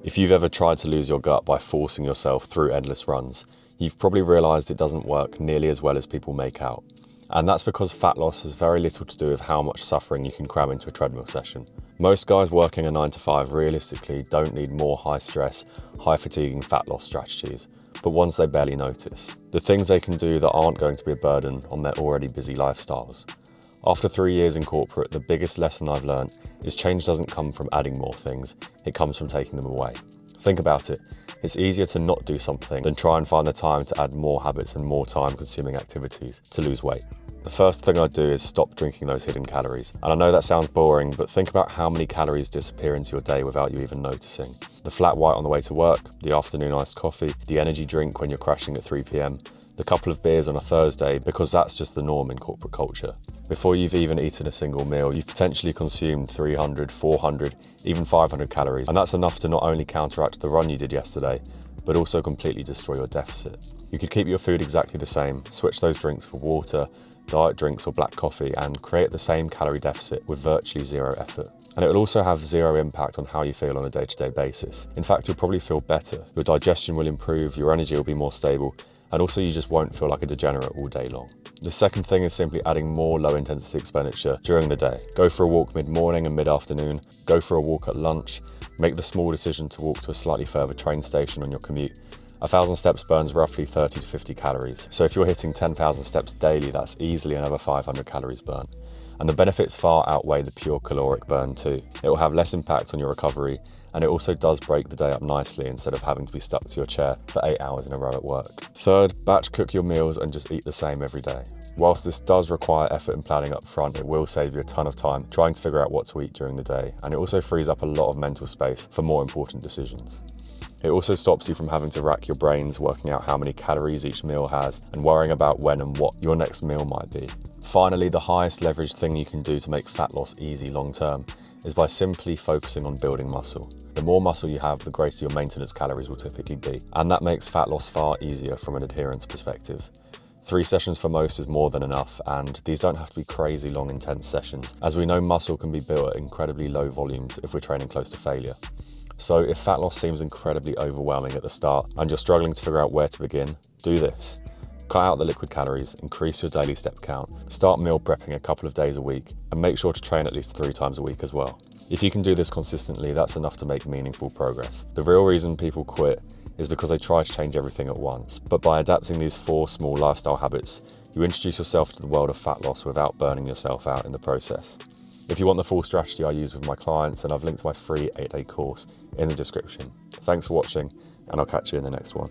If you've ever tried to lose your gut by forcing yourself through endless runs, you've probably realised it doesn't work nearly as well as people make out. And that's because fat loss has very little to do with how much suffering you can cram into a treadmill session. Most guys working a 9 to 5 realistically don't need more high stress, high fatiguing fat loss strategies, but ones they barely notice. The things they can do that aren't going to be a burden on their already busy lifestyles. After 3 years in corporate, the biggest lesson I've learned is change doesn't come from adding more things, it comes from taking them away. Think about it, it's easier to not do something than try and find the time to add more habits and more time-consuming activities to lose weight. The first thing I do is stop drinking those hidden calories. And I know that sounds boring, but think about how many calories disappear into your day without you even noticing. The flat white on the way to work, the afternoon iced coffee, the energy drink when you're crashing at 3 p.m, the couple of beers on a Thursday, because that's just the norm in corporate culture. Before you've even eaten a single meal, you've potentially consumed 300, 400, even 500 calories. And that's enough to not only counteract the run you did yesterday, but also completely destroy your deficit. You could keep your food exactly the same, switch those drinks for water, diet drinks or black coffee, and create the same calorie deficit with virtually zero effort. And it will also have zero impact on how you feel on a day-to-day basis. In fact, you'll probably feel better, your digestion will improve, your energy will be more stable, and also you just won't feel like a degenerate all day long. The second thing is simply adding more low-intensity expenditure during the day. Go for a walk mid-morning and mid-afternoon, go for a walk at lunch, make the small decision to walk to a slightly further train station on your commute. 1,000 steps burns roughly 30 to 50 calories. So if you're hitting 10,000 steps daily, that's easily another 500 calories burned. And the benefits far outweigh the pure caloric burn too. It will have less impact on your recovery, and it also does break the day up nicely instead of having to be stuck to your chair for 8 hours in a row at work. Third, batch cook your meals and just eat the same every day. Whilst this does require effort and planning up front, it will save you a ton of time trying to figure out what to eat during the day, and it also frees up a lot of mental space for more important decisions. It also stops you from having to rack your brains working out how many calories each meal has and worrying about when and what your next meal might be. Finally, the highest leverage thing you can do to make fat loss easy long term is by simply focusing on building muscle. The more muscle you have, the greater your maintenance calories will typically be, and that makes fat loss far easier from an adherence perspective. 3 sessions for most is more than enough, and these don't have to be crazy long intense sessions, as we know muscle can be built at incredibly low volumes if we're training close to failure. So if fat loss seems incredibly overwhelming at the start and you're struggling to figure out where to begin, do this. Cut out the liquid calories, increase your daily step count, start meal prepping a couple of days a week, and make sure to train at least 3 times a week as well. If you can do this consistently, that's enough to make meaningful progress. The real reason people quit is because they try to change everything at once, but by adapting these 4 small lifestyle habits, you introduce yourself to the world of fat loss without burning yourself out in the process. If you want the full strategy I use with my clients, then I've linked my free 8-day course in the description. Thanks for watching, and I'll catch you in the next one.